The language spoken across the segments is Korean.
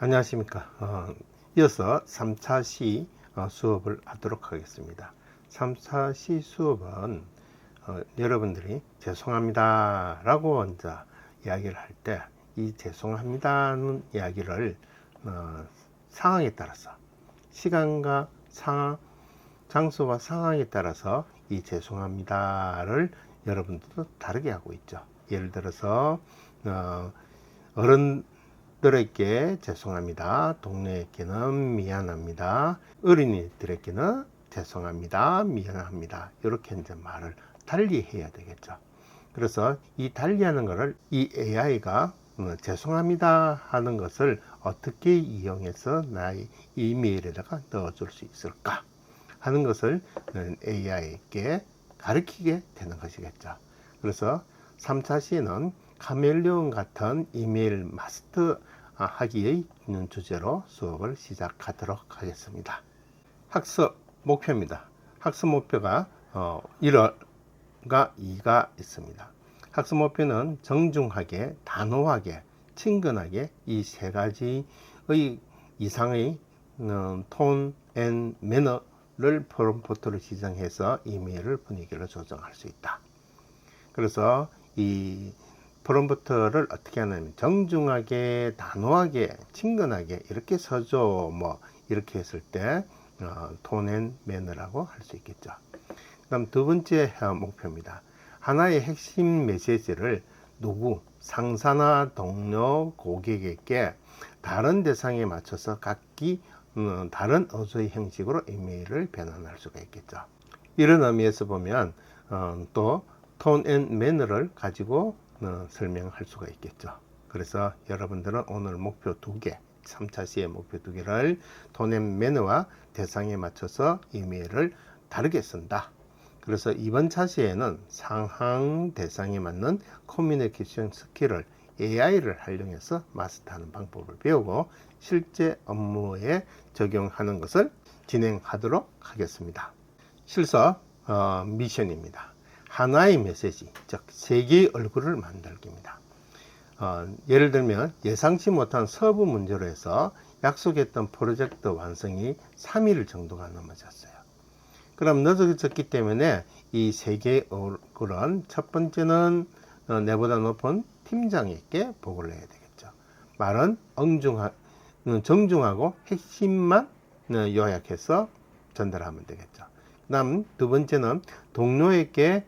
안녕하십니까. 이어서 3차 시 수업을 하도록 하겠습니다. 3차 시 수업은 여러분들이 죄송합니다 라고 먼저 이야기를 할 때 이 죄송합니다는 이야기를 상황에 따라서 시간과 상황, 장소와 상황에 따라서 이 죄송합니다를 여러분들도 다르게 하고 있죠. 예를 들어서 어른들에게 죄송합니다, 동료에게는 미안합니다, 어린이들에게는 죄송합니다, 미안합니다, 이렇게 이제 말을 달리 해야 되겠죠. 그래서 이 달리하는 것을 이 AI가 죄송합니다 하는 것을 어떻게 이용해서 나의 이메일에다가 넣어줄 수 있을까 하는 것을 AI에게 가르치게 되는 것이겠죠. 그래서 3차 시는 카멜레온 같은 이메일 마스터 하기의 주제로 수업을 시작하도록 하겠습니다. 학습 목표입니다. 학습 목표가 1과 2가 있습니다. 학습 목표는 정중하게, 단호하게, 친근하게 이 세 가지의 이상의 톤 앤 매너를 프롬프트로 지정해서 이메일을 분위기를 조정할 수 있다. 그래서 이 프롬프트를 어떻게 하냐면 정중하게, 단호하게, 친근하게 이렇게 써줘 뭐 이렇게 했을 때 톤 앤 매너라고 할 수 있겠죠. 그다음 두 번째 목표입니다. 하나의 핵심 메시지를 누구, 상사나 동료, 고객에게 다른 대상에 맞춰서 각기 다른 어조의 형식으로 이메일을 변환할 수가 있겠죠. 이런 의미에서 보면 또 톤 앤 매너를 가지고 설명할 수가 있겠죠. 그래서 여러분들은 오늘 목표 2개, 3차 시의 목표 2개를 톤 앤 매너와 대상에 맞춰서 이메일을 다르게 쓴다. 그래서 이번 차시에는 상황 대상에 맞는 커뮤니케이션 스킬을 AI를 활용해서 마스터하는 방법을 배우고 실제 업무에 적용하는 것을 진행하도록 하겠습니다. 실습 미션입니다. 하나의 메시지, 즉 세 개의 얼굴을 만들기입니다. 예를 들면 예상치 못한 서브 문제로 해서 약속했던 프로젝트 완성이 3일 정도가 넘어졌어요. 그럼 늦어졌기 때문에 이 세 개의 얼굴은 첫 번째는 내보다 높은 팀장에게 보고를 해야 되겠죠. 말은 정중하고 핵심만 요약해서 전달하면 되겠죠. 그 다음 두 번째는 동료에게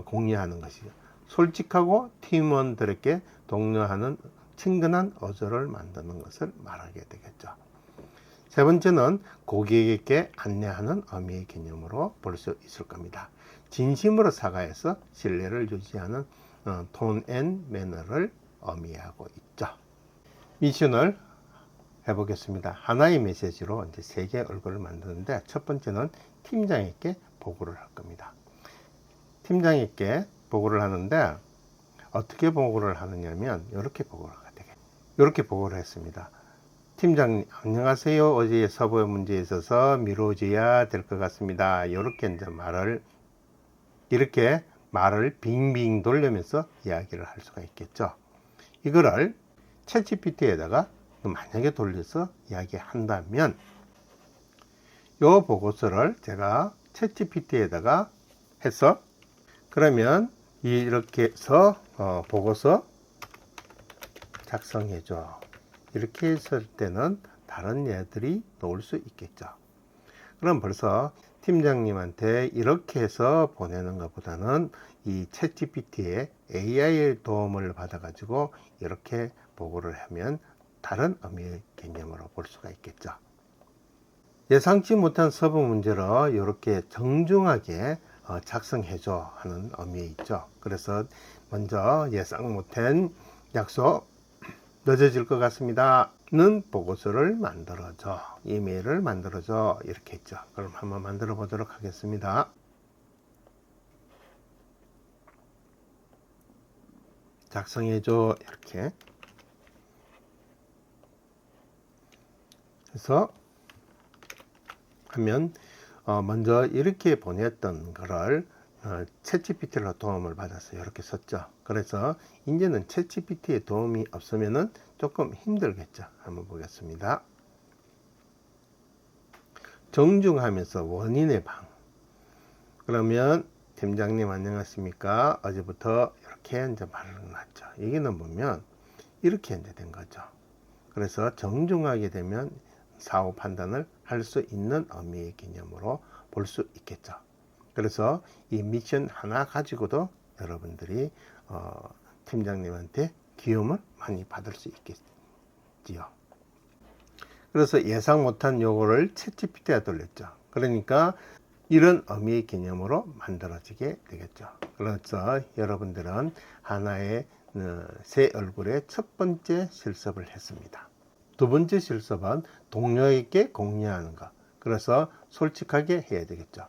공유하는 것이죠. 솔직하고 팀원들에게 독려하는 친근한 어조를 만드는 것을 말하게 되겠죠. 세 번째는 고객에게 안내하는 의미의 개념으로 볼 수 있을 겁니다. 진심으로 사과해서 신뢰를 유지하는 톤 앤 매너를 의미하고 있죠. 미션을 해보겠습니다. 하나의 메시지로 이제 세 개의 얼굴을 만드는데 첫 번째는 팀장에게 보고를 할 겁니다. 팀장에게 보고를 하는데 어떻게 보고를 하느냐면 이렇게 보고를 하게 되겠죠. 이렇게 보고를 했습니다. 팀장님, 안녕하세요. 어제 서버 문제에 있어서 미뤄져야 될 것 같습니다. 이렇게 이제 이렇게 말을 빙빙 돌리면서 이야기를 할 수가 있겠죠. 이거를 챗GPT에다가 만약에 돌려서 이야기한다면 이 보고서를 제가 챗GPT에다가 해서 그러면 이렇게 해서 보고서 작성해줘. 이렇게 했을 때는 다른 예들이 나올 수 있겠죠. 그럼 벌써 팀장님한테 이렇게 해서 보내는 것보다는 이 챗GPT의 AI의 도움을 받아가지고 이렇게 보고를 하면 다른 의미의 개념으로 볼 수가 있겠죠. 예상치 못한 서브 문제로 이렇게 정중하게 작성해줘 하는 의미 있죠. 그래서 먼저 예상 못한 약속 늦어질 것 같습니다는 보고서를 만들어줘, 이메일을 만들어줘 이렇게 했죠. 그럼 한번 만들어 보도록 하겠습니다. 작성해줘 이렇게 해서 하면 먼저 이렇게 보냈던 거를 챗GPT로 도움을 받아서 이렇게 썼죠. 그래서 이제는 챗GPT의 도움이 없으면은 조금 힘들겠죠. 한번 보겠습니다. 정중하면서 원인의 방. 그러면 팀장님 안녕하십니까? 어제부터 이렇게 이제 말을 놨죠. 여기는 보면 이렇게 이제 된 거죠. 그래서 정중하게 되면 사후 판단을 할 수 있는 의미의 개념으로 볼 수 있겠죠. 그래서 이 미션 하나 가지고도 여러분들이 팀장님한테 기움을 많이 받을 수 있겠지요. 그래서 예상 못한 요거를 챗GPT에 돌렸죠. 그러니까 이런 의미의 개념으로 만들어지게 되겠죠. 그래서 여러분들은 하나의 새 얼굴의 첫 번째 실습을 했습니다. 두 번째 실습은 동료에게 공유하는 것. 그래서 솔직하게 해야 되겠죠.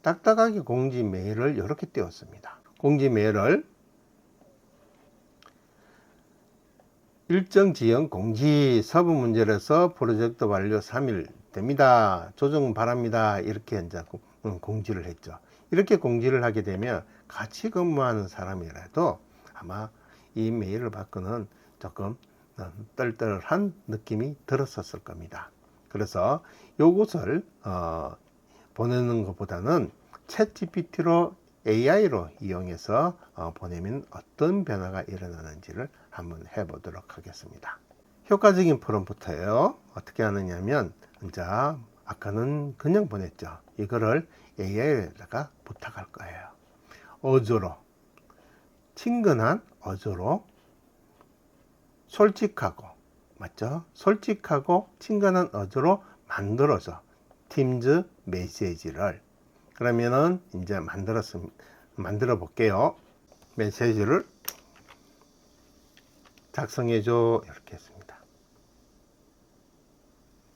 딱딱하게 공지 메일을 이렇게 띄웠습니다. 공지 메일을 일정 지연 공지 서부 문제라서 프로젝트 완료 3일 됩니다. 조정 바랍니다. 이렇게 이제 공지를 했죠. 이렇게 공지를 하게 되면 같이 근무하는 사람이라도 아마 이 메일을 받고는 조금 떨떨한 느낌이 들었었을 겁니다. 그래서 요것을 보내는 것보다는 챗GPT로 AI로 이용해서 보내면 어떤 변화가 일어나는지를 한번 해보도록 하겠습니다. 효과적인 프롬프트예요. 어떻게 하느냐면 이제 아까는 그냥 보냈죠. 이거를 AI에다가 부탁할 거예요. 어조로, 친근한 어조로, 솔직하고, 맞죠? 솔직하고 친근한 어조로 만들어서 팀즈 메시지를, 그러면은 이제 만들어 볼게요. 메시지를 작성해줘. 이렇게 했습니다.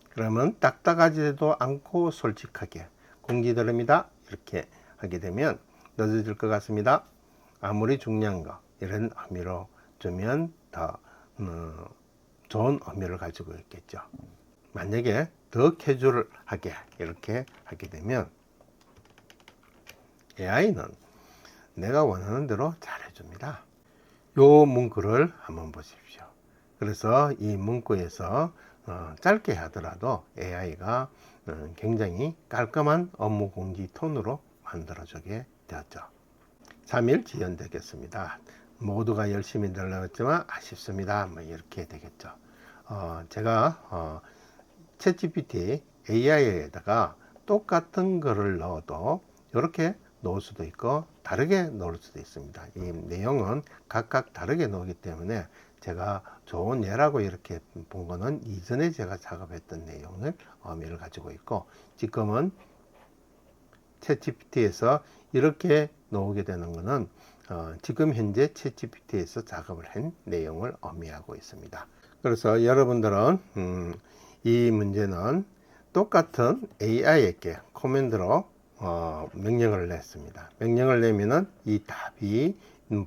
그러면 딱딱하지도 않고 솔직하게 공지 드립니다. 이렇게 하게 되면 늦어질 것 같습니다. 아무리 중요한 거 이런 의미로 주면 더 좋은 의미를 가지고 있겠죠. 만약에 더 캐주얼하게 이렇게 하게 되면 AI는 내가 원하는 대로 잘해줍니다. 요 문구를 한번 보십시오. 그래서 이 문구에서 짧게 하더라도 AI가 굉장히 깔끔한 업무 공지 톤으로 만들어주게 되었죠. 3일 지연되겠습니다. 모두가 열심히 늘어났지만 아쉽습니다. 뭐 이렇게 되겠죠. 제가 챗GPT AI에다가 똑같은 거를 넣어도 이렇게 넣을 수도 있고 다르게 넣을 수도 있습니다. 이 내용은 각각 다르게 넣기 때문에 제가 좋은 예라고 이렇게 본 거는 이전에 제가 작업했던 내용을 의미를 가지고 있고, 지금은 챗GPT에서 이렇게 넣게 되는 거는 지금 현재 챗GPT에서 작업을 한 내용을 의미하고 있습니다. 그래서 여러분들은 이 문제는 똑같은 AI에게 코맨드로 명령을 냈습니다. 명령을 내면은 이 답이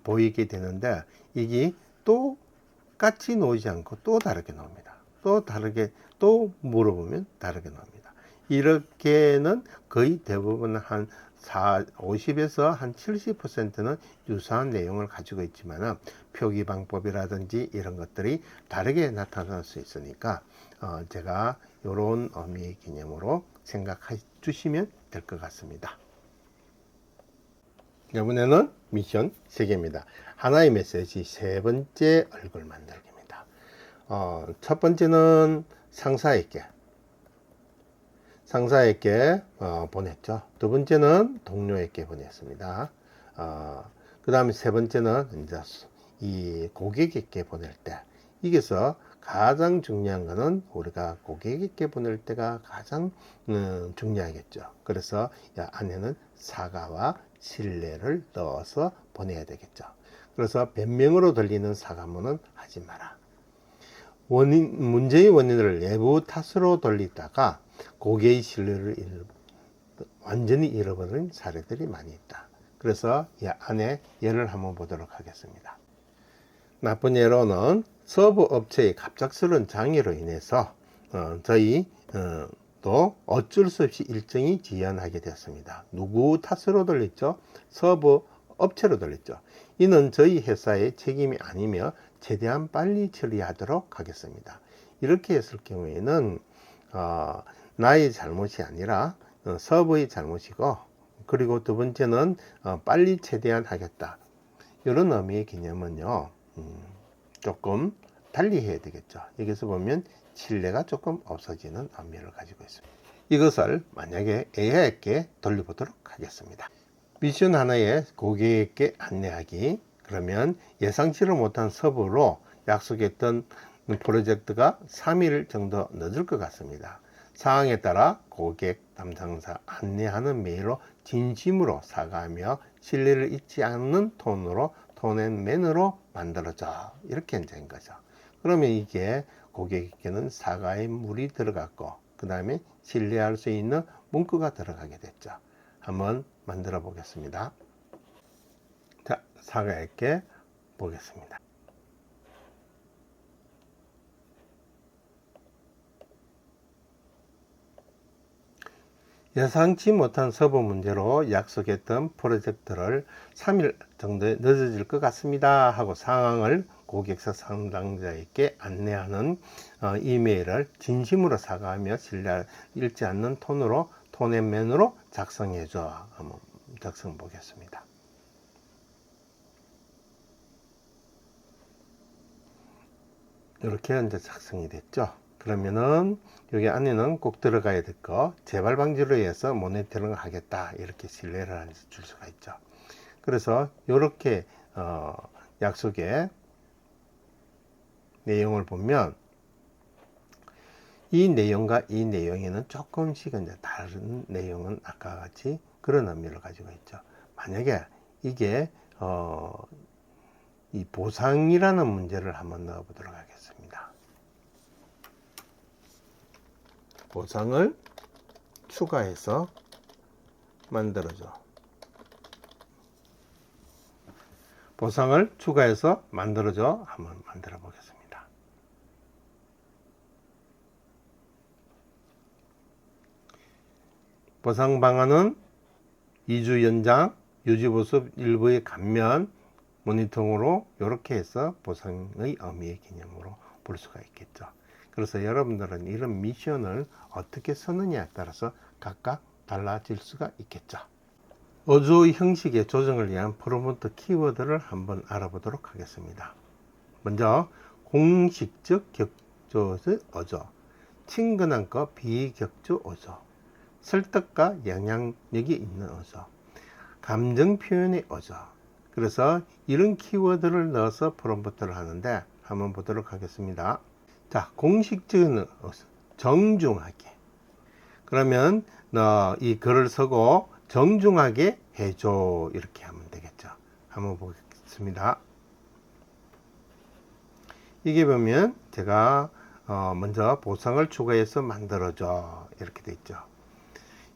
보이게 되는데, 이게 똑같이 나오지 않고 또 다르게 나옵니다. 또 다르게 또 물어보면 다르게 나옵니다. 이렇게는 거의 대부분 한 50에서 한 70%는 유사한 내용을 가지고 있지만 표기 방법이라든지 이런 것들이 다르게 나타날 수 있으니까 제가 이런 의미의 개념으로 생각해 주시면 될 것 같습니다. 이번에는 미션 3개입니다. 하나의 메시지 3번째 얼굴 만들기입니다. 첫 번째는 상사에게 보냈죠. 두 번째는 동료에게 보냈습니다. 그 다음에 세 번째는 이제 이 고객에게 보낼 때, 여기서 가장 중요한 거는 우리가 고객에게 보낼 때가 가장 중요하겠죠. 그래서 안에는 사과와 신뢰를 넣어서 보내야 되겠죠. 그래서 변명으로 들리는 사과문은 하지 마라. 문제의 원인을 내부 탓으로 돌리다가 고객의 신뢰를 완전히 잃어버린 사례들이 많이 있다. 그래서 이 안에 예를 한번 보도록 하겠습니다. 나쁜 예로는 서브 업체의 갑작스러운 장애로 인해서 저희도 어쩔 수 없이 일정이 지연하게 되었습니다. 누구 탓으로 돌렸죠? 서브 업체로 돌렸죠. 이는 저희 회사의 책임이 아니며 최대한 빨리 처리하도록 하겠습니다. 이렇게 했을 경우에는 나의 잘못이 아니라 서버의 잘못이고, 그리고 두 번째는 빨리 최대한 하겠다, 이런 의미의 개념은요 조금 달리 해야 되겠죠. 여기서 보면 신뢰가 조금 없어지는 의미를 가지고 있습니다. 이것을 만약에 AI에게 돌려보도록 하겠습니다. 미션 하나에 고객에게 안내하기. 그러면 예상치를 못한 서버로 약속했던 프로젝트가 3일 정도 늦을 것 같습니다. 상황에 따라 고객 담당자 안내하는 메일로 진심으로 사과하며 신뢰를 잊지 않는 톤앤맨으로 만들어져, 이렇게 된 거죠. 그러면 이게 고객에게는 사과의 물이 들어갔고, 그 다음에 신뢰할 수 있는 문구가 들어가게 됐죠. 한번 만들어 보겠습니다. 자, 사과할게 보겠습니다. 예상치 못한 서버 문제로 약속했던 프로젝트를 3일 정도에 늦어질 것 같습니다 하고 상황을 고객사 담당자에게 안내하는 이메일을 진심으로 사과하며 신뢰를 잃지 않는 톤앤맨으로 작성해줘. 한번 작성 보겠습니다. 이렇게 이제 작성이 됐죠. 그러면은 여기 안에는 꼭 들어가야 될 거, 재발 방지로 해서 모니터링을 하겠다, 이렇게 신뢰를 줄 수가 있죠. 그래서 이렇게 약속의 내용을 보면 이 내용과 이 내용에는 조금씩 이제 다른 내용은 아까 같이 그런 의미를 가지고 있죠. 만약에 이게 이 보상이라는 문제를 한번 넣어 보도록 하겠습니다. 보상을 추가해서 만들어줘. 보상을 추가해서 만들어줘. 한번 만들어 보겠습니다. 보상 방안은 2주 연장, 유지보수 일부의 감면, 모니터링으로 이렇게 해서 보상의 의미의 개념으로 볼 수가 있겠죠. 그래서 여러분들은 이런 미션을 어떻게 쓰느냐에 따라서 각각 달라질 수가 있겠죠. 어조 형식의 조정을 위한 프롬프트 키워드를 한번 알아보도록 하겠습니다. 먼저 공식적 격조의 어조, 친근한 거 비격조 어조, 설득과 영향력이 있는 어조, 감정 표현의 어조. 그래서 이런 키워드를 넣어서 프롬프트를 하는데 한번 보도록 하겠습니다. 자, 공식적인 어조, 정중하게. 그러면 이 글을 쓰고 정중하게 해줘, 이렇게 하면 되겠죠. 한번 보겠습니다. 이게 보면 제가 먼저 보상을 추가해서 만들어줘, 이렇게 돼 있죠.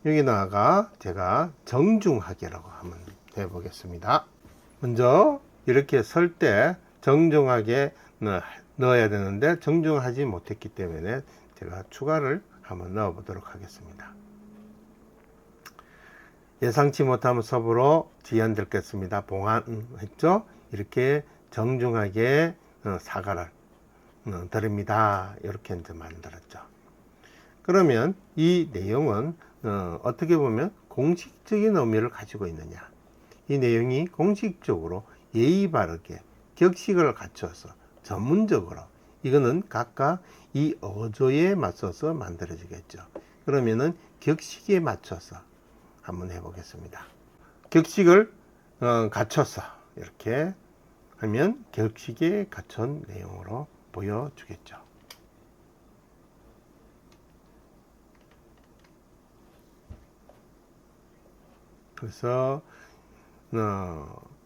여기다가 제가 정중하게라고 한번 해보겠습니다. 먼저 이렇게 쓸 때 정중하게 넣어야 되는데 정중하지 못했기 때문에 제가 추가를 한번 넣어 보도록 하겠습니다. 예상치 못한 서버로 지연됐겠습니다. 봉안했죠? 이렇게 정중하게 사과를 드립니다. 이렇게 이제 만들었죠. 그러면 이 내용은 어떻게 보면 공식적인 의미를 가지고 있느냐, 이 내용이 공식적으로 예의 바르게 격식을 갖춰서 전문적으로, 이거는 각각 이 어조에 맞춰서 만들어지겠죠. 그러면은 격식에 맞춰서 한번 해보겠습니다. 격식을 갖춰서 이렇게 하면 격식에 갖춘 내용으로 보여주겠죠. 그래서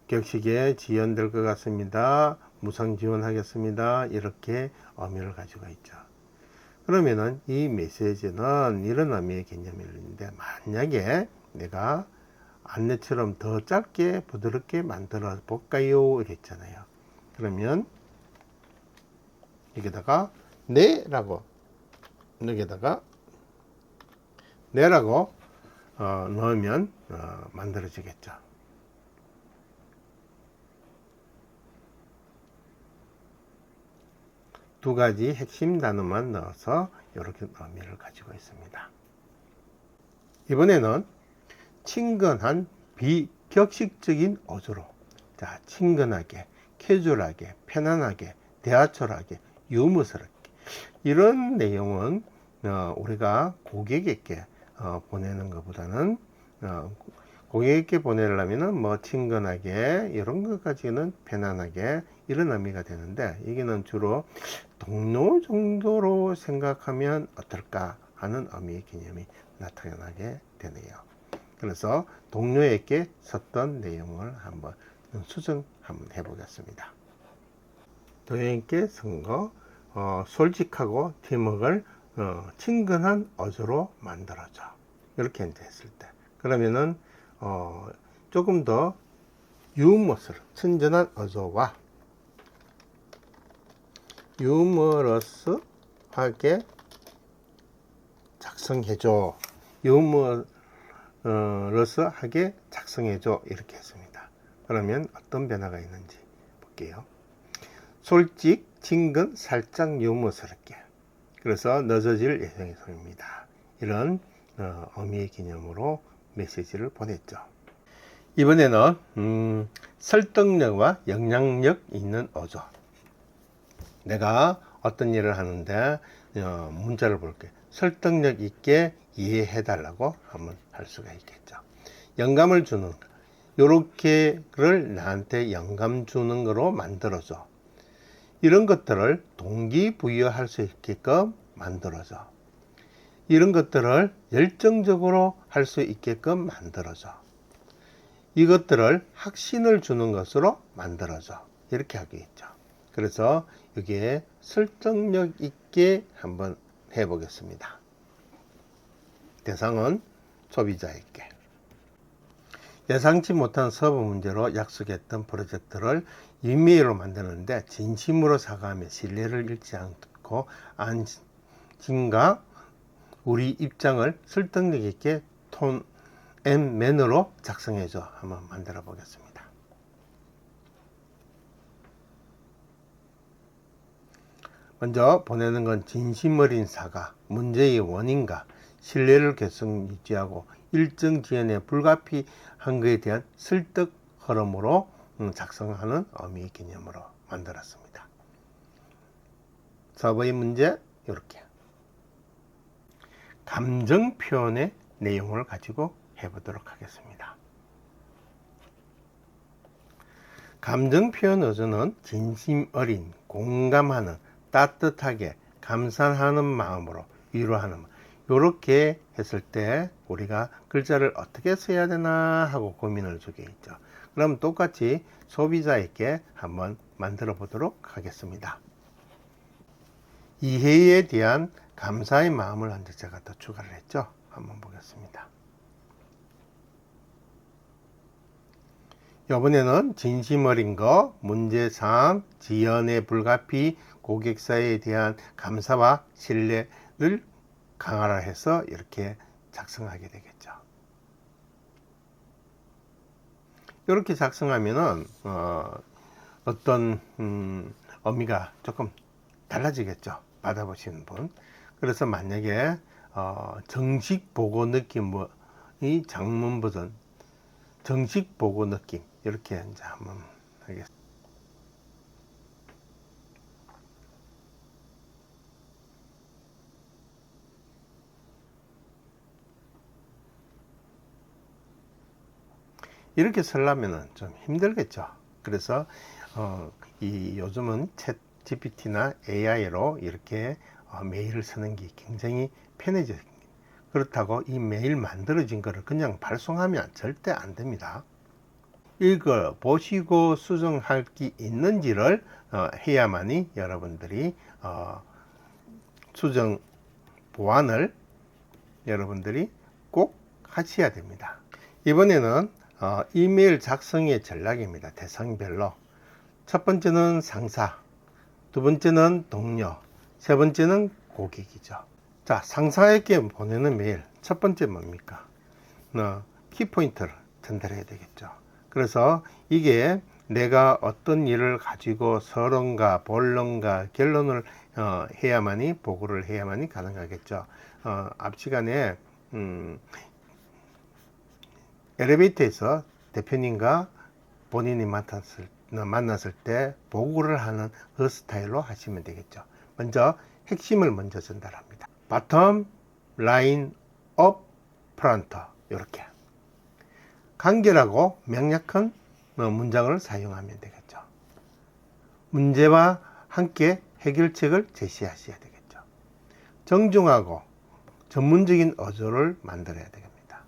격식에 지연될 것 같습니다. 무상 지원하겠습니다. 이렇게 의미를 가지고 있죠. 그러면은 이 메시지는 이런 의미의 개념이 있는데, 만약에 내가 안내처럼 더 짧게 부드럽게 만들어 볼까요? 이랬잖아요. 그러면 여기다가 네라고, 여기다가 네라고 넣으면 만들어지겠죠. 두 가지 핵심 단어만 넣어서 이렇게 의미를 가지고 있습니다. 이번에는 친근한 비격식적인 어조로, 자, 친근하게, 캐주얼하게, 편안하게, 대화철하게, 유머스럽게, 이런 내용은 우리가 고객에게 보내는 것보다는 고객에게 보내려면 뭐 친근하게, 이런 것까지는 편안하게, 이런 의미가 되는데, 여기는 주로 동료 정도로 생각하면 어떨까 하는 의미의 개념이 나타나게 되네요. 그래서 동료에게 썼던 내용을 한번 수정 한번 해보겠습니다. 동료에게 쓴 거, 솔직하고 팀워크를 친근한 어조로 만들어줘. 이렇게 이제 했을 때, 그러면은 조금 더 유머스러운 친절한 어조와 유머러스하게 작성해줘. 유머러스하게 작성해줘. 이렇게 했습니다. 그러면 어떤 변화가 있는지 볼게요. 솔직, 친근, 살짝 유머스럽게. 그래서 늦어질 예정입니다. 이런 의미의 개념으로 메시지를 보냈죠. 이번에는 설득력과 영향력 있는 어조. 내가 어떤 일을 하는데 문자를 볼게. 설득력 있게 이해해 달라고 한번 할 수가 있겠죠. 영감을 주는 거. 요렇게를 나한테 영감 주는 거로 만들어줘. 이런 것들을 동기부여할 수 있게끔 만들어줘. 이런 것들을 열정적으로 할 수 있게끔 만들어줘. 이것들을 확신을 주는 것으로 만들어줘. 이렇게 하겠죠. 그래서 여기에 설득력 있게 한번 해보겠습니다. 대상은 소비자에게. 예상치 못한 서브 문제로 약속했던 프로젝트를 이메일로 만드는데 진심으로 사과하며 신뢰를 잃지 않고 안심과 우리 입장을 설득력 있게 톤 앤 매너로 작성해줘. 한번 만들어 보겠습니다. 먼저 보내는 건 진심 어린 사과, 문제의 원인과 신뢰를 계속 유지하고 일정 지연에 불가피한 것에 대한 설득 흐름으로 작성하는 의미의 개념으로 만들었습니다. 서버의 문제, 이렇게 감정 표현의 내용을 가지고 해보도록 하겠습니다. 감정 표현 어조는 진심 어린, 공감하는, 따뜻하게, 감사하는 마음으로 위로하는, 이렇게 했을 때 우리가 글자를 어떻게 써야 되나 하고 고민을 주게 있죠. 그럼 똑같이 소비자에게 한번 만들어 보도록 하겠습니다. 이해에 대한 감사의 마음을 한 제가 더 추가를 했죠. 한번 보겠습니다. 이번에는 진심 어린 거, 문제사항, 지연의 불가피, 고객사에 대한 감사와 신뢰를 강화를 해서 이렇게 작성하게 되겠죠. 이렇게 작성하면은 어떤 의미가 조금 달라지겠죠. 받아보시는 분. 그래서 만약에 정식 보고 느낌의 장문 버전, 정식 보고 느낌, 이렇게 이제 한번 하겠습니다. 이렇게 쓰려면 좀 힘들겠죠. 그래서 요즘은 챗 GPT나 AI로 이렇게 메일을 쓰는 게 굉장히 편해졌습니다. 그렇다고 이 메일 만들어진 거를 그냥 발송하면 절대 안 됩니다. 읽어 보시고 수정할 게 있는지를 해야만이 여러분들이 수정 보완을 여러분들이 꼭 하셔야 됩니다. 이번에는 이메일 작성의 전략입니다. 대상별로. 첫 번째는 상사, 두 번째는 동료, 세 번째는 고객이죠. 자, 상사에게 보내는 메일, 첫 번째 뭡니까? 키포인트를 전달해야 되겠죠. 그래서 이게 내가 어떤 일을 가지고 서론과 본론과 결론을 해야만이 보고를 해야만이 가능하겠죠. 앞 시간에 엘리베이터에서 대표님과 본인이 만났을 때 보고를 하는 그 스타일로 하시면 되겠죠. 먼저 핵심을 먼저 전달합니다. 바텀, 라인, 업, 프런트 이렇게 간결하고 명확한 문장을 사용하면 되겠죠. 문제와 함께 해결책을 제시하셔야 되겠죠. 정중하고 전문적인 어조를 만들어야 됩니다.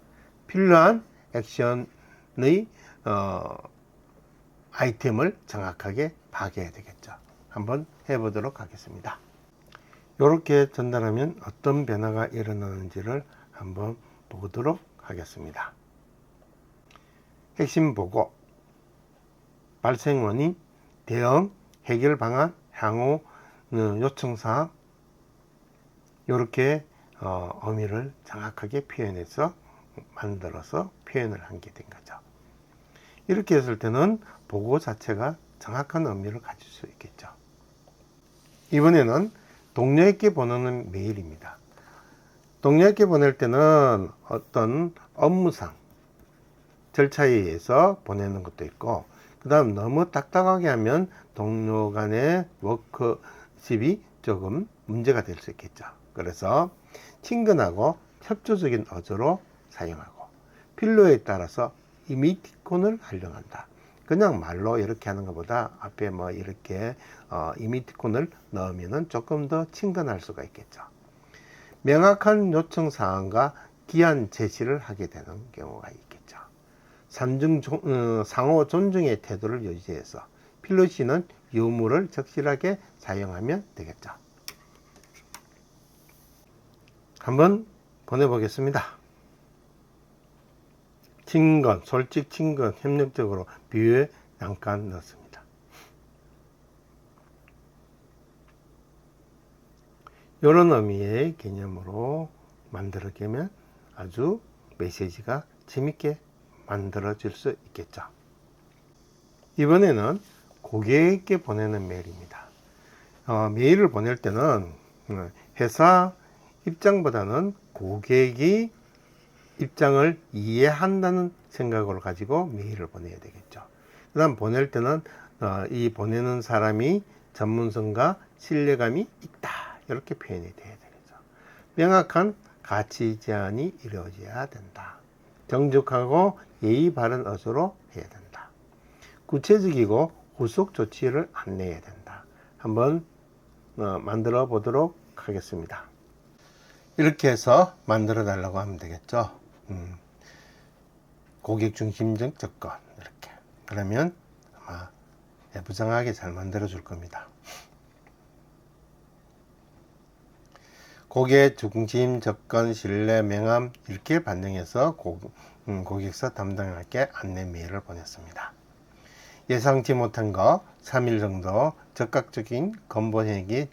필요한 액션의 아이템을 정확하게 파악해야 되겠죠. 한번 해보도록 하겠습니다. 이렇게 전달하면 어떤 변화가 일어나는지를 한번 보도록 하겠습니다. 핵심 보고, 발생 원인, 대응, 해결 방안, 향후 요청사항 이렇게 의미를 정확하게 표현해서 만들어서 표현을 한 게 된 거죠. 이렇게 했을 때는 보고 자체가 정확한 의미를 가질 수 있겠죠. 이번에는 동료에게 보내는 메일입니다. 동료에게 보낼 때는 어떤 업무상 절차에 의해서 보내는 것도 있고, 그 다음 너무 딱딱하게 하면 동료 간의 워크십이 조금 문제가 될 수 있겠죠. 그래서 친근하고 협조적인 어조로 사용하고, 필요에 따라서 이모티콘을 활용한다. 그냥 말로 이렇게 하는 것보다 앞에 뭐 이렇게 이모티콘을 넣으면 조금 더 친근할 수가 있겠죠. 명확한 요청 사항과 기한 제시를 하게 되는 경우가 있겠죠. 상호 존중의 태도를 유지해서 필요시는 유무를 적실하게 사용하면 되겠죠. 한번 보내보겠습니다. 친근, 솔직, 친근, 협력적으로 비유에 잠깐 넣습니다. 이런 의미의 개념으로 만들어내면 아주 메시지가 재밌게 만들어질 수 있겠죠. 이번에는 고객에게 보내는 메일입니다. 메일을 보낼 때는 회사 입장보다는 고객이 입장을 이해한다는 생각으로 가지고 메일을 보내야 되겠죠. 그 다음 보낼 때는 이 보내는 사람이 전문성과 신뢰감이 있다 이렇게 표현이 돼야 되겠죠. 명확한 가치 제한이 이루어져야 된다. 정직하고 예의 바른 어조로 해야 된다. 구체적이고 후속 조치를 안내해야 된다. 한번 만들어 보도록 하겠습니다. 이렇게 해서 만들어 달라고 하면 되겠죠. 고객 중심적 접근 이렇게 그러면 아마 예부장하게 잘 만들어 줄 겁니다. 고객 중심 접근 신뢰 명함 이렇게 반영해서 고객사 담당자께 안내 메일을 보냈습니다. 예상치 못한 거 3일 정도 적극적인 건보행위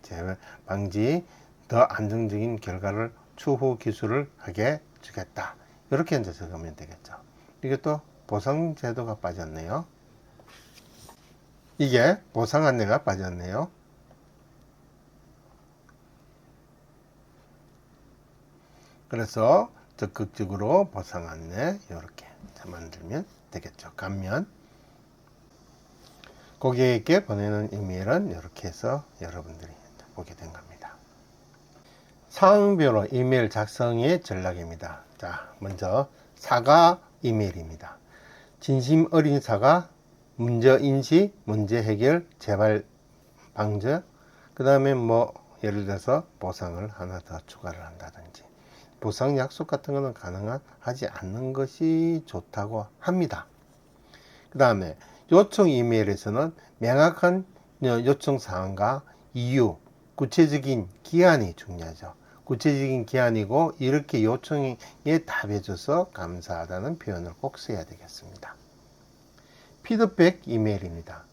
방지 더 안정적인 결과를 추후 기술을 하게 주겠다. 이렇게 이제 적으면 되겠죠. 이게 또 보상 제도가 빠졌네요. 이게 보상 안내가 빠졌네요. 그래서 적극적으로 보상 안내 이렇게 만들면 되겠죠. 감면 고객에게 보내는 이메일은 이렇게 해서 여러분들이 보게 된 겁니다. 상황별로 이메일 작성의 전략입니다. 자, 먼저 사과 이메일입니다. 진심 어린 사과, 문제 인식, 문제 해결, 재발 방지, 그 다음에 뭐 예를 들어서 보상을 하나 더 추가를 한다든지 보상 약속 같은 거는 가능하지 않는 것이 좋다고 합니다. 그 다음에 요청 이메일에서는 명확한 요청 사항과 이유, 구체적인 기한이 중요하죠. 구체적인 기한이고 이렇게 요청에 답해줘서 감사하다는 표현을 꼭 써야 되겠습니다. 피드백 이메일입니다.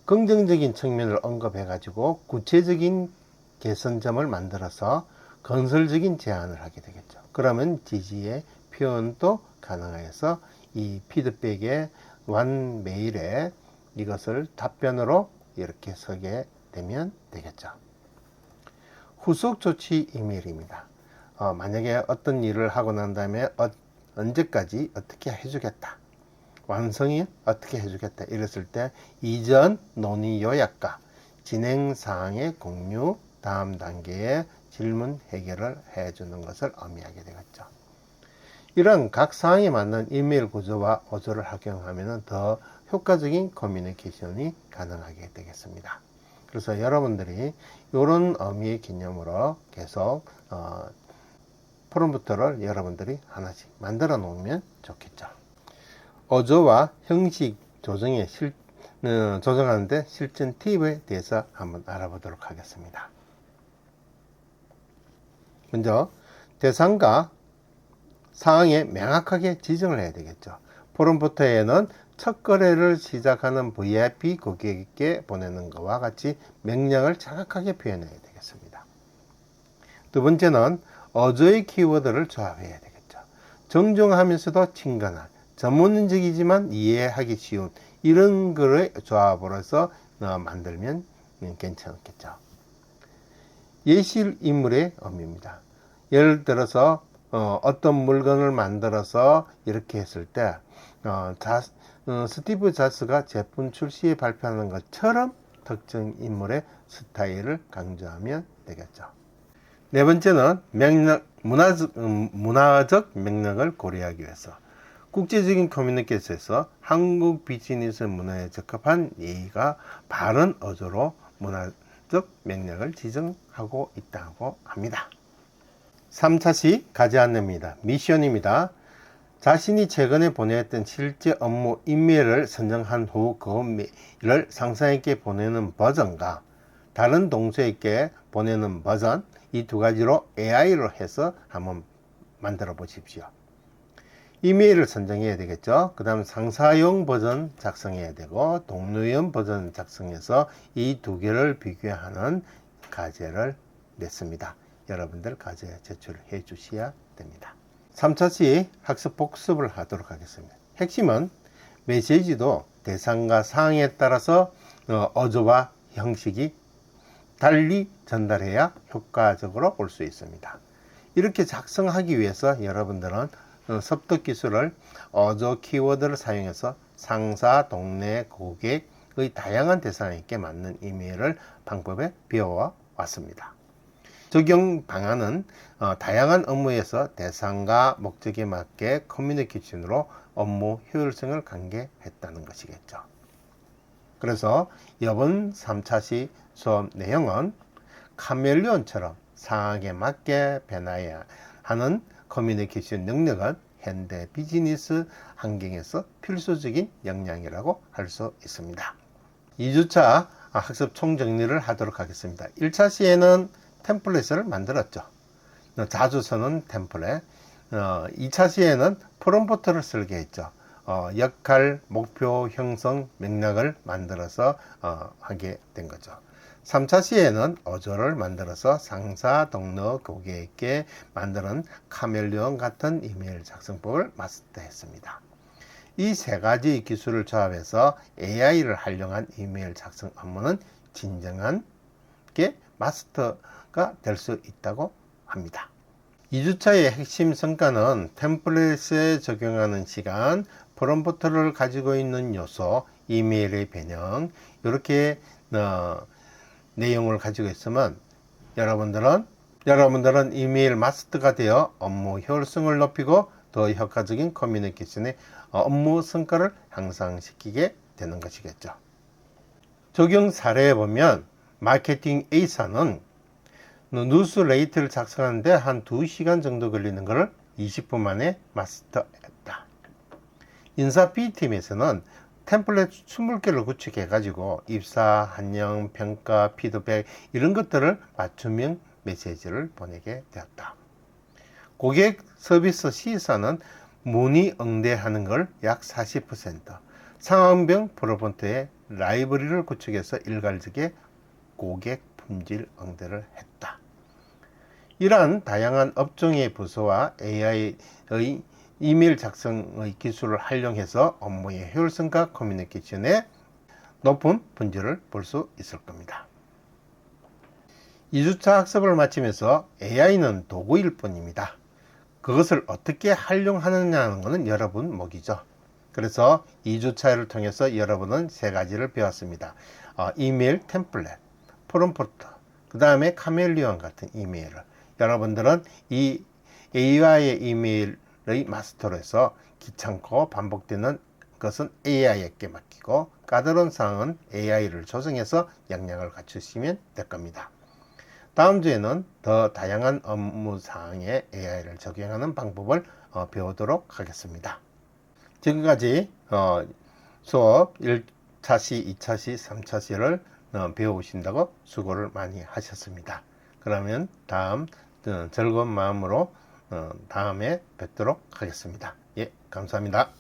긍정적인 측면을 언급해 가지고 구체적인 개선점을 만들어서 건설적인 제안을 하게 되겠죠. 그러면 지지의 표현도 가능해서 이 피드백의 완 메일에 이것을 답변으로 이렇게 쓰게 되면 되겠죠. 후속 조치 이메일입니다. 만약에 어떤 일을 하고 난 다음에 언제까지 어떻게 해주겠다, 완성이 어떻게 해주겠다 이랬을 때 이전 논의 요약과 진행 사항의 공유, 다음 단계의 질문 해결을 해주는 것을 의미하게 되겠죠. 이런 각 사항에 맞는 이메일 구조와 어조를 활용하면 더 효과적인 커뮤니케이션이 가능하게 되겠습니다. 그래서 여러분들이 이런 의미의 개념으로 계속 프롬프트를 여러분들이 하나씩 만들어 놓으면 좋겠죠. 어조와 형식 조정하는데 실전 팁에 대해서 한번 알아보도록 하겠습니다. 먼저 대상과 사항에 명확하게 지정을 해야 되겠죠. 프롬프트에는 첫 거래를 시작하는 VIP 고객에게 보내는 것과 같이 명령을 정확하게 표현해야 되겠습니다. 두 번째는 어조의 키워드를 조합해야 되겠죠. 정중하면서도 친근한, 전문적이지만 이해하기 쉬운 이런 글의 조합으로서 만들면 괜찮겠죠. 예시 인물의 의미입니다. 예를 들어서 어떤 물건을 만들어서 이렇게 했을 때 스티브 잡스가 제품 출시에 발표하는 것처럼 특정 인물의 스타일을 강조하면 되겠죠. 네 번째는 문화적 맥락을 고려하기 위해서 국제적인 커뮤니케이션에서 한국 비즈니스 문화에 적합한 예의가 바른 어조로 문화적 맥락을 지정하고 있다고 합니다. 3차시 가지 않습니다. 미션입니다. 자신이 최근에 보냈던 실제 업무 이메일을 선정한 후 그 메일을 상사에게 보내는 버전과 다른 동료에게 보내는 버전, 이 두 가지로 AI로 해서 한번 만들어 보십시오. 이메일을 선정해야 되겠죠. 그 다음 상사용 버전 작성해야 되고 동료용 버전 작성해서 이 두 개를 비교하는 과제를 냈습니다. 여러분들 과제 제출해 주셔야 됩니다. 3차시 학습 복습을 하도록 하겠습니다. 핵심은 메시지도 대상과 사항에 따라서 어조와 형식이 달리 전달해야 효과적으로 올 수 있습니다. 이렇게 작성하기 위해서 여러분들은 습득 기술을 어조 키워드를 사용해서 상사, 동네, 고객의 다양한 대상에게 맞는 이메일을 방법에 배워 왔습니다. 적용 방안은 다양한 업무에서 대상과 목적에 맞게 커뮤니케이션으로 업무 효율성을 관계했다는 것이겠죠. 그래서 이번 3차시 수업 내용은 카멜레온처럼 상황에 맞게 변화해야 하는 커뮤니케이션 능력은 현대 비즈니스 환경에서 필수적인 역량이라고 할 수 있습니다. 2주차 학습 총정리를 하도록 하겠습니다. 1차 시에는 템플릿을 만들었죠. 자주 쓰는 템플릿. 2차 시에는 프롬프트를 설계했죠. 역할, 목표, 형성, 맥락을 만들어서 하게 된 거죠. 3차 시에는 어조를 만들어서 상사, 동료, 고객에게 만드는 카멜레온 같은 이메일 작성법을 마스터했습니다. 이 세 가지 기술을 조합해서 AI를 활용한 이메일 작성 업무는 진정한 게 마스터가 될 수 있다고 합니다. 2주차의 핵심 성과는 템플릿에 적용하는 시간, 프롬프트를 가지고 있는 요소, 이메일의 변형, 이렇게 내용을 가지고 있으면 여러분들은 이메일 마스터가 되어 업무 효율성을 높이고 더 효과적인 커뮤니케이션의 업무 성과를 향상시키게 되는 것이겠죠. 적용 사례에 보면 마케팅 A사는 뉴스레이트를 작성하는데 한 2시간 정도 걸리는 것을 20분 만에 마스터했다. 인사 B팀에서는 템플릿 20개를 구축해 가지고 입사, 환영, 평가, 피드백 이런 것들을 맞춤형 메시지를 보내게 되었다. 고객 서비스 C사는 문의 응대하는 걸 약 40%, 상황별 프롬프트의 라이브러리를 구축해서 일괄적에 고객 품질 응대를 했다. 이러한 다양한 업종의 부서와 AI의 이메일 작성의 기술을 활용해서 업무의 효율성과 커뮤니케이션에 높은 분지를 볼 수 있을 겁니다. 2주차 학습을 마치면서 AI는 도구일 뿐입니다. 그것을 어떻게 활용하느냐는 것은 여러분 몫이죠. 그래서 2주차를 통해서 여러분은 세 가지를 배웠습니다. 이메일 템플릿, 프롬프트, 그 다음에 카멜리온 같은 이메일을 여러분들은 이 AI의 이메일의 마스터로 해서 귀찮고 반복되는 것은 AI에게 맡기고 까다로운 사항은 AI를 조정해서 역량을 갖추시면 될 겁니다. 다음 주에는 더 다양한 업무 사항에 AI를 적용하는 방법을 배우도록 하겠습니다. 지금까지 수업 1차시, 2차시, 3차시를 배우신다고 수고를 많이 하셨습니다. 그러면 다음 즐거운 마음으로 다음에 뵙도록 하겠습니다. 예, 감사합니다.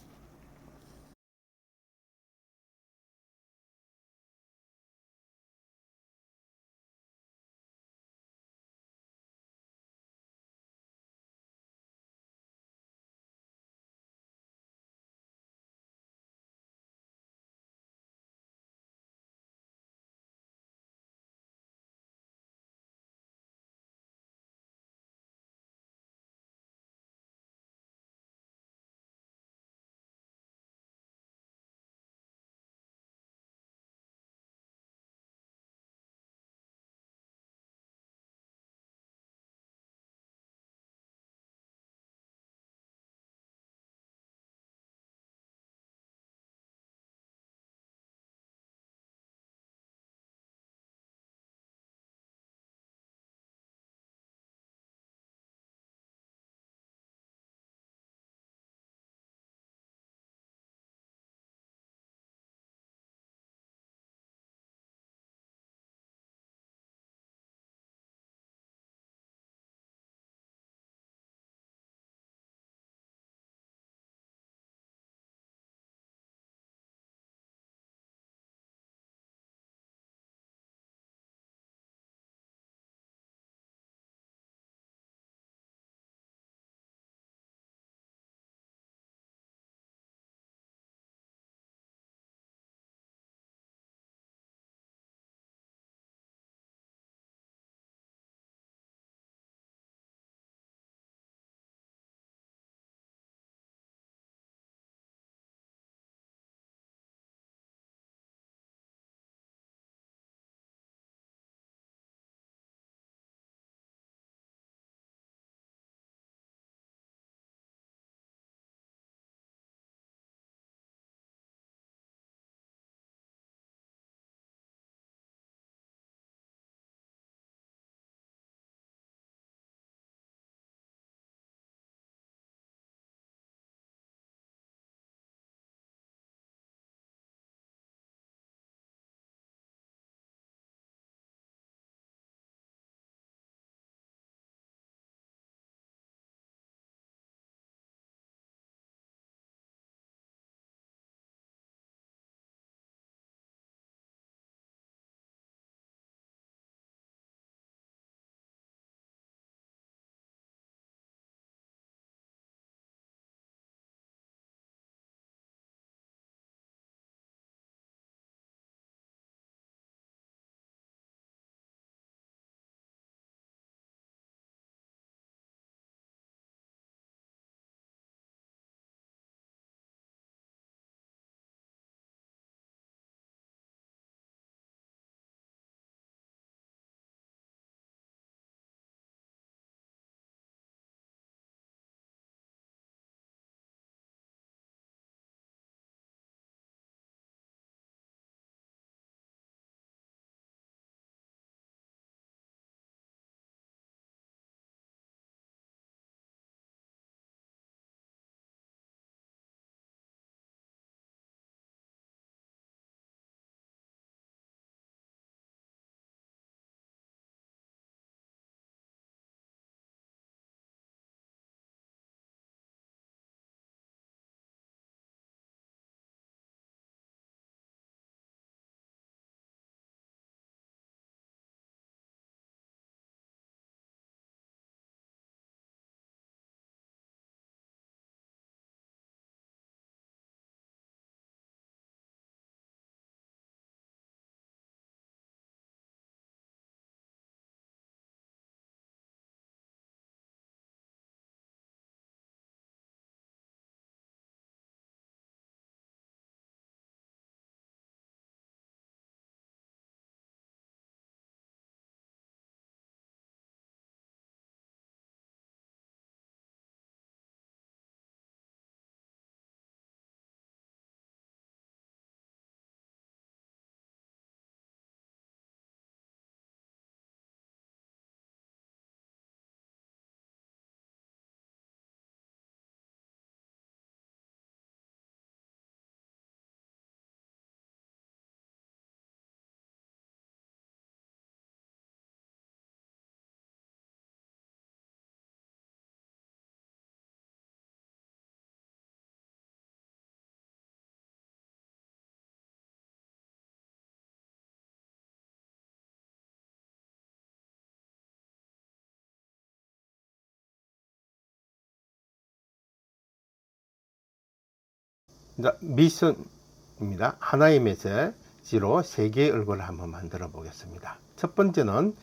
이제 미션입니다. 하나의 메시지로 세 개의 얼굴을 한번 만들어 보겠습니다. 첫 번째는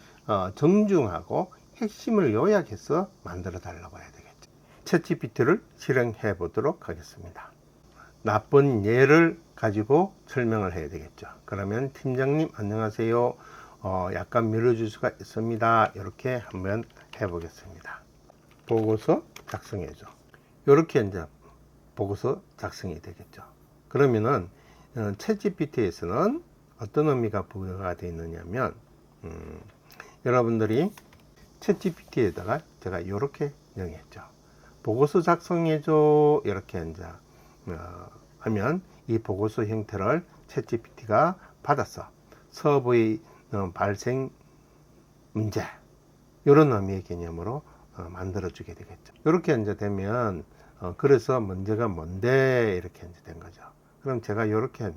정중하고 핵심을 요약해서 만들어 달라고 해야 되겠죠. 챗GPT를 실행해 보도록 하겠습니다. 나쁜 예를 가지고 설명을 해야 되겠죠. 그러면 팀장님 안녕하세요. 약간 밀어줄 수가 있습니다. 이렇게 한번 해보겠습니다. 보고서 작성해줘. 이렇게 이제 보고서 작성이 되겠죠. 그러면은 챗GPT에서는 어떤 의미가 부여가 되어 있느냐면 여러분들이 챗GPT에다가 제가 이렇게 명했죠. 보고서 작성해줘. 이렇게 이제 하면 이 보고서 형태를 챗GPT가 받아서 서버의 발생 문제 이런 의미의 개념으로 만들어 주게 되겠죠. 이렇게 이제 되면 그래서 문제가 뭔데 이렇게 이제 된 거죠. 그럼 제가 이렇게